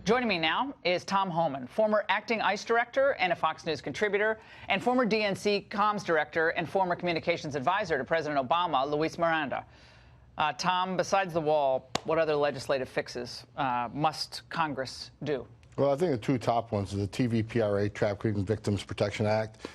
Joining me now is Tom Homan, former acting ICE director and a Fox News contributor, and former DNC comms director and former communications advisor to President Obama, Luis Miranda. Tom, besides the wall, what other legislative fixes must Congress do? Well, I think the two top ones are the TVPRA, Trafficking Victims Protection Act.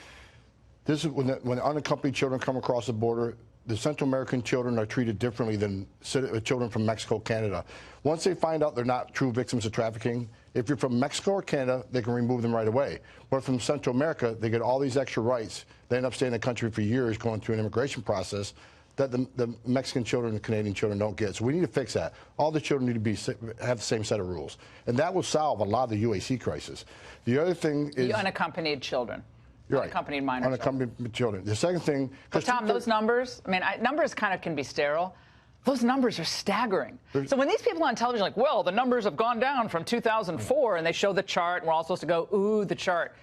This is when unaccompanied children come across the border. The Central American children are treated differently than children from Mexico, Canada. Once they find out they're not true victims of trafficking, if you're from Mexico or Canada, they can remove them right away. But from Central America, they get all these extra rights. They end up staying in the country for years, going through an immigration process that the Mexican children and Canadian children don't get. So we need to fix that. All the children need to have the same set of rules. And that will solve a lot of the UAC crisis. The other thing is... The unaccompanied children. You're right. Unaccompanied minor unaccompanied children. The second thing... But Tom, those numbers, I mean, numbers kind of can be sterile. Those numbers are staggering. So when these people on television are like, well, the numbers have gone down from 2004, and they show the chart, and we're all supposed to go, ooh, the chart.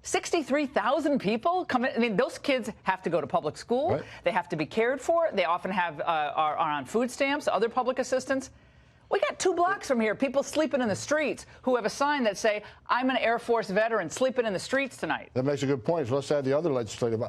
63,000 people come in. I mean, those kids have to go to public school. Right. They have to be cared for. They often have are on food stamps, other public assistance. We got 2 blocks from here, people sleeping in the streets who have a sign that say, I'm an Air Force veteran sleeping in the streets tonight. That makes a good point. So let's add the other legislative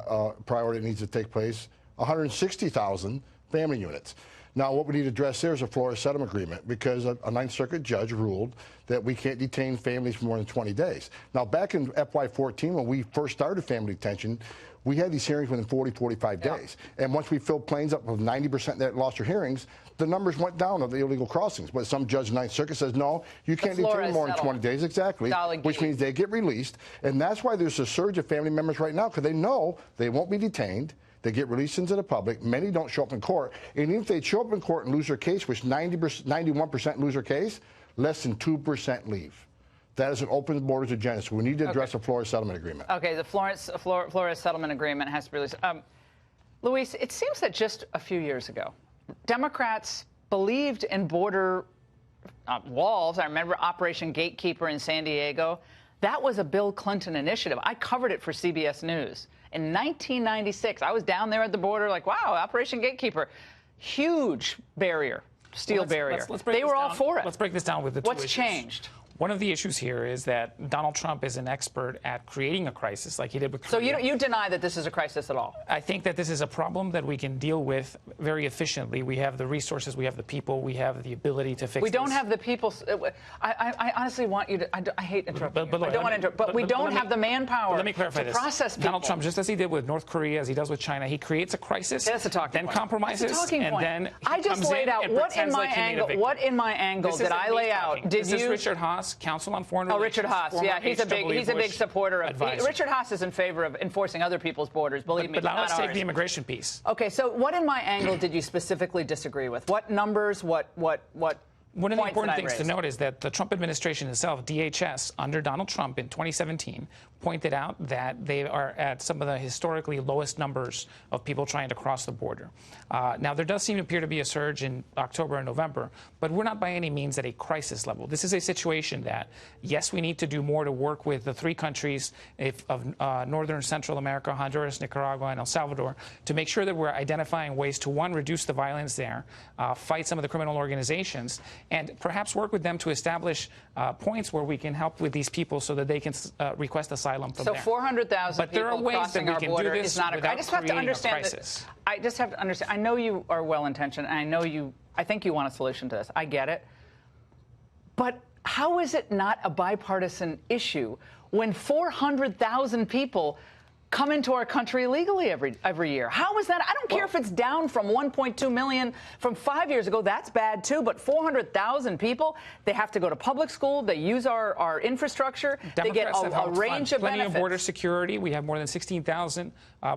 priority that needs to take place, 160,000 family units. Now, what we need to address there is a Florida settlement agreement, because a Ninth Circuit judge ruled that we can't detain families for more than 20 days. Now, back in FY14, when we first started family detention, we had these hearings within 40, 45 days. And once we filled planes up with 90% that lost their hearings, the numbers went down of the illegal crossings. But some judge in Ninth Circuit says, no, you can't detain more than 20 days. Exactly. Which means they get released. And that's why there's a surge of family members right now, because they know they won't be detained. They get released into the public. Many don't show up in court. And even if they show up in court and lose their case, which 91% lose their case, less than 2% leave. That is an open borders agenda. So we need to address the Florida settlement agreement. Okay, the Florida settlement agreement has to be released. Luis, it seems that just a few years ago, Democrats believed in border walls. I remember Operation Gatekeeper in San Diego. That was a Bill Clinton initiative. I covered it for CBS News. In 1996, I was down there at the border like, wow, Operation Gatekeeper. Huge barrier, steel barrier. They were all for it. Let's break this down with the two issues. What's changed? One of the issues here is that Donald Trump is an expert at creating a crisis like he did with Korea. So you deny that this is a crisis at all? I think that this is a problem that we can deal with very efficiently. We have the resources, we have the people, we have the ability to fix this. We don't have the people. I honestly want you to, I hate interrupting you. I don't want to interrupt, but we don't have the manpower let me clarify to process people. Donald Trump, just as he did with North Korea, as he does with China, he creates a crisis, that's a talking then point. compromises, That's a talking and point. then I just laid out what in my angle did I lay out? This is Richard Haas, Counsel on Foreign Relations. Oh, Richard Haas, yeah, he's a big supporter of. Richard Haas is in favor of enforcing other people's borders. Believe me, but now not let's ours. take the immigration piece. Okay, so what in my angle did you specifically disagree with? What numbers? What? One of the important things to note is that the Trump administration itself, DHS, under Donald Trump in 2017, pointed out that they are at some of the historically lowest numbers of people trying to cross the border. Now, there does seem to appear to be a surge in October and November, but we're not by any means at a crisis level. This is a situation that, yes, we need to do more to work with the 3 countries of Northern and Central America, Honduras, Nicaragua, and El Salvador, to make sure that we're identifying ways to, 1, reduce the violence there, fight some of the criminal organizations, and perhaps work with them to establish points where we can help with these people so that they can request asylum from there. So 400,000 people crossing our border is not a. I just have to understand that. I just have to understand. I know you are well-intentioned, and I think you want a solution to this. I get it. But how is it not a bipartisan issue when 400,000 people come into our country illegally every year? How is that? I don't care if it's down from 1.2 million from 5 years ago. That's bad, too. But 400,000 people, they have to go to public school. They use our infrastructure. They get a range of benefits. Plenty of border security. We have more than 16,000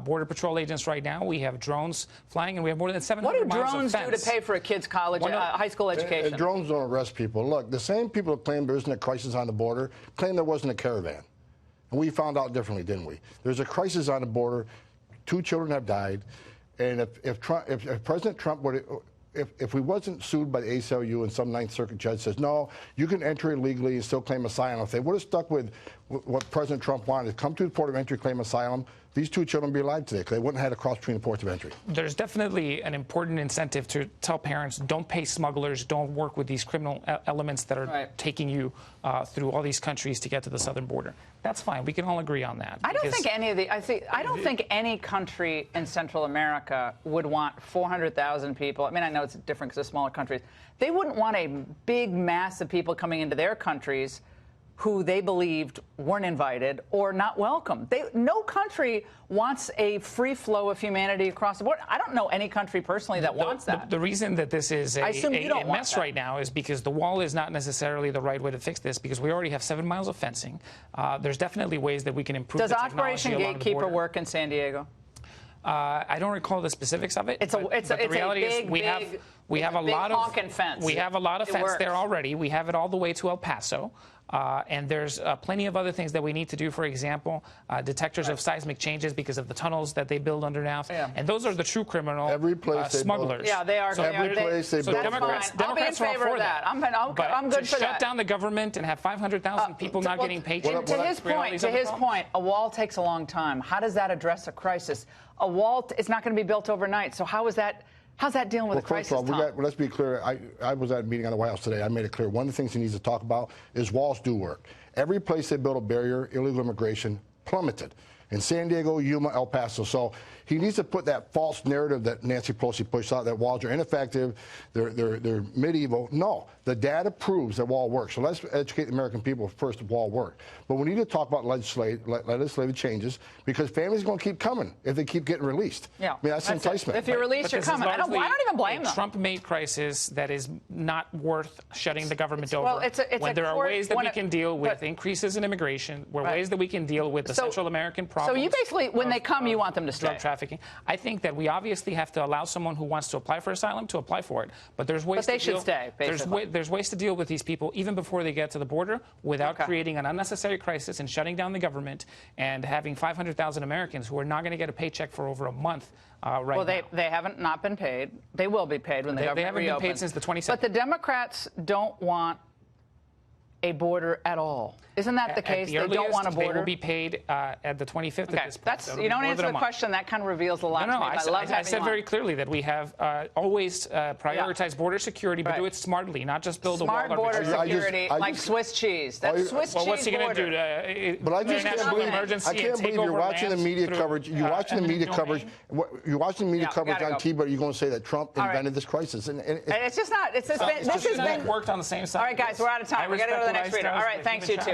Border Patrol agents right now. We have drones flying, and we have more than 700 miles of fence. What do drones do to pay for a kid's college, high school education? Drones don't arrest people. Look, the same people that claim there isn't a crisis on the border claim there wasn't a caravan. And we found out differently, didn't we? There's a crisis on the border. 2 children have died. And if President Trump would, if we wasn't sued by the ACLU and some Ninth Circuit judge says, no, you can enter illegally and still claim asylum, if they would have stuck with what President Trump wanted, come to the port of entry, claim asylum, these 2 children be alive today, because they wouldn't have had to cross between the ports of entry. There's definitely an important incentive to tell parents, don't pay smugglers, don't work with these criminal elements that are taking you through all these countries to get to the southern border. That's fine. We can all agree on that. I don't think any of the. I don't think any country in Central America would want 400,000 people. I mean, I know it's different because they're smaller countries. They wouldn't want a big mass of people coming into their countries who they believed weren't invited or not welcome. No country wants a free flow of humanity across the border. I don't know any country personally that wants that. The reason that this is a mess right now is because the wall is not necessarily the right way to fix this, because we already have 7 miles of fencing. There's definitely ways that we can improve the technology along the border. Does Operation Gatekeeper work in San Diego? I don't recall the specifics of it. The reality is we have a lot of fence. We have a lot of fence there already. We have it all the way to El Paso. And there's plenty of other things that we need to do. For example, detectors of seismic changes because of the tunnels that they build underneath. Yeah. And those are the true criminal smugglers. Yeah, they are. So Democrats I'll be in favor of that. I'm good for that. Shut down the government and have 500,000 people not getting paychecks. To his point, a wall takes a long time. How does that address a crisis? A wall is not going to be built overnight. So how's that dealing with a crisis? First of all, let's be clear. I was at a meeting on the White House today. I made it clear. One of the things he needs to talk about is walls do work. Every place they built a barrier, illegal immigration plummeted. In San Diego, Yuma, El Paso. So he needs to put that false narrative that Nancy Pelosi pushed out, that walls are ineffective, they're medieval. No, the data proves that wall works. So let's educate the American people first of wall work. But we need to talk about legislative changes, because families are going to keep coming if they keep getting released. Yeah, I mean, that's enticement. If you're released, you're coming. I don't even blame them. Trump-made crisis that is not worth shutting the government over. Well, when there are ways that we can deal with increases in immigration, ways that we can deal with the Central American problems. So you basically, when they come, you want them to stay. Drug trafficking. I think that we obviously have to allow someone who wants to apply for asylum to apply for it. But there's ways. But they should stay. Basically, there's ways to deal with these people even before they get to the border without creating an unnecessary crisis and shutting down the government and having 500,000 Americans who are not going to get a paycheck for over a month. Right now. They haven't not been paid. They will be paid when the government reopens. They haven't been paid since the 27th. But the Democrats don't want a border at all. Isn't that the case? They don't want a border. They will be paid at the 25th at this point. You don't answer the question. That kind of reveals a lot. No, I said very clearly that we have always prioritized border security, but do it smartly, not just build a wall. Smart border security, like Swiss cheese. That's Swiss cheese. Well, what's he going to do? But I just can't believe you're watching the media coverage. You're watching the media coverage. You're watching the media coverage on TV, but you're going to say that Trump invented this crisis. It's just not. This has been worked on the same side. All right, guys, we're out of time. We got to go to the next reader. All right, thanks, you two.